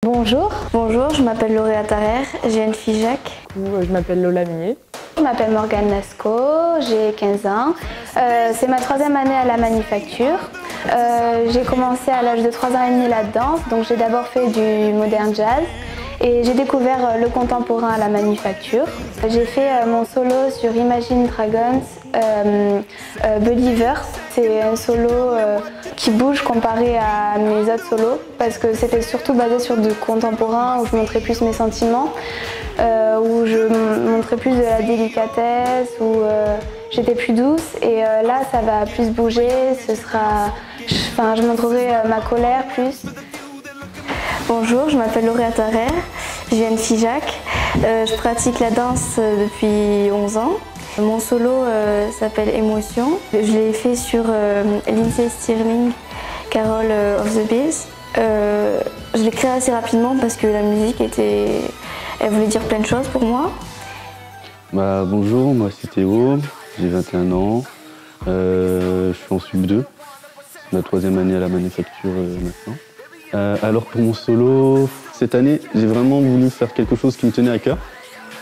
Bonjour, je m'appelle Lauréat Tarrer, j'ai une fille Jacques. Je m'appelle Lola Millet. Je m'appelle Morgane Lascaux, j'ai 15 ans. C'est ma 3e année à la manufacture. J'ai commencé à l'âge de 3 ans et demi la danse, donc j'ai d'abord fait du modern jazz et j'ai découvert le contemporain à la manufacture. J'ai fait mon solo sur Imagine Dragons, Believers. C'est un solo qui bouge comparé à mes autres solos parce que c'était surtout basé sur du contemporain où je montrais plus mes sentiments, où je montrais plus de la délicatesse, où j'étais plus douce et là ça va plus bouger, je montrerai ma colère plus. Bonjour, je m'appelle Lauréat Tarrer, j'ai une fille Jacques. Je pratique la danse depuis 11 ans. Mon solo s'appelle Émotion. Je l'ai fait sur Lindsey Stirling, Carol of the Bees. Je l'ai créé assez rapidement parce que la musique elle voulait dire plein de choses pour moi. Bonjour, moi c'est Théo, j'ai 21 ans. Je suis en Sub 2, c'est ma 3e année à la manufacture maintenant. Alors pour mon solo, cette année, j'ai vraiment voulu faire quelque chose qui me tenait à cœur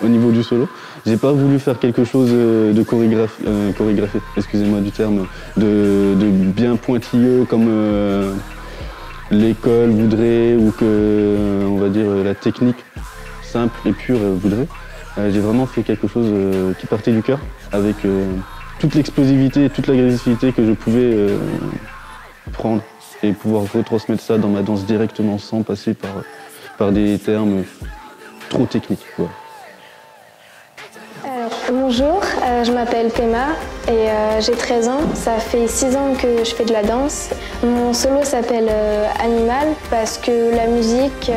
au niveau du solo. J'ai pas voulu faire quelque chose de chorégraphié, excusez-moi du terme, de bien pointilleux comme l'école voudrait ou que, on va dire, la technique simple et pure voudrait. J'ai vraiment fait quelque chose qui partait du cœur avec toute l'explosivité et toute l'agressivité que je pouvais prendre et pouvoir retransmettre ça dans ma danse directement sans passer par des termes trop techniques, quoi. Bonjour, je m'appelle Théma et j'ai 13 ans. Ça fait 6 ans que je fais de la danse. Mon solo s'appelle Animal parce que la musique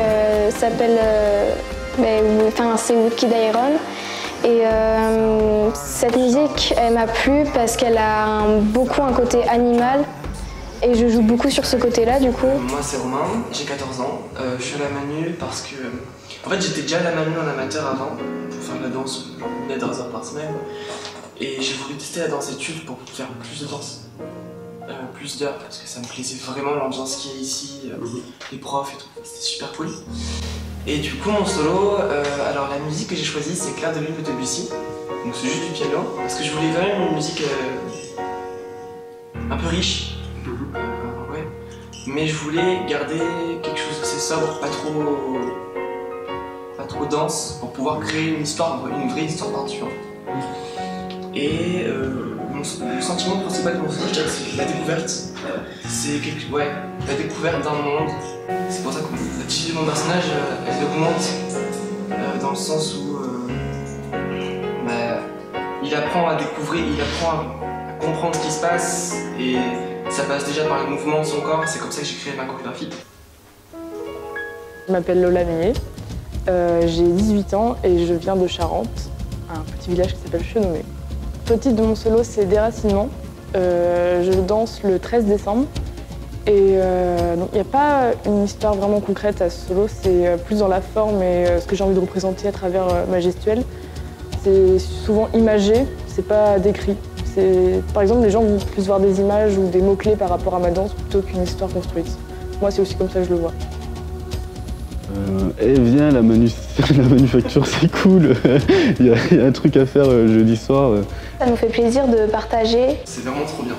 s'appelle c'est Wicked Iron. Et cette musique, elle m'a plu parce qu'elle a beaucoup un côté animal. Et je joue beaucoup sur ce côté-là, du coup. Moi, c'est Romain, j'ai 14 ans. Je suis à la Manu parce que... En fait, j'étais déjà à la Manu en amateur avant, pour faire de la danse, 2 heures par semaine. Et j'ai voulu tester la danse études pour faire plus de danse, plus d'heures, parce que ça me plaisait vraiment l'ambiance qu'il y a ici, les profs et tout. C'était super cool. Et du coup, mon solo, alors la musique que j'ai choisie, c'est Clair de Lune de Debussy. Donc c'est juste du piano, parce que je voulais quand même une musique un peu riche. Ouais. Mais je voulais garder quelque chose d'assez sobre, pas trop dense, pour pouvoir créer une histoire, une vraie histoire par-dessus. Et le sentiment principal de mon solo, c'est la découverte. C'est la découverte d'un monde. C'est pour ça que l'attitude de mon personnage, elle augmente dans le sens où il apprend à découvrir, il apprend à comprendre ce qui se passe et ça passe déjà par le mouvement de son corps, c'est comme ça que j'ai créé ma chorégraphie. Je m'appelle Lola Millet, j'ai 18 ans et je viens de Charente, un petit village qui s'appelle Chenomet. Le titre de mon solo, c'est Déracinement. Je danse le 13 décembre et donc il n'y a pas une histoire vraiment concrète à ce solo, c'est plus dans la forme et ce que j'ai envie de représenter à travers ma gestuelle. C'est souvent imagé, c'est pas décrit. Par exemple, les gens vont plus voir des images ou des mots-clés par rapport à ma danse plutôt qu'une histoire construite. Moi, c'est aussi comme ça que je le vois. Viens, la manufacture, c'est cool. Il y a un truc à faire jeudi soir. Ça nous fait plaisir de partager. C'est vraiment trop bien.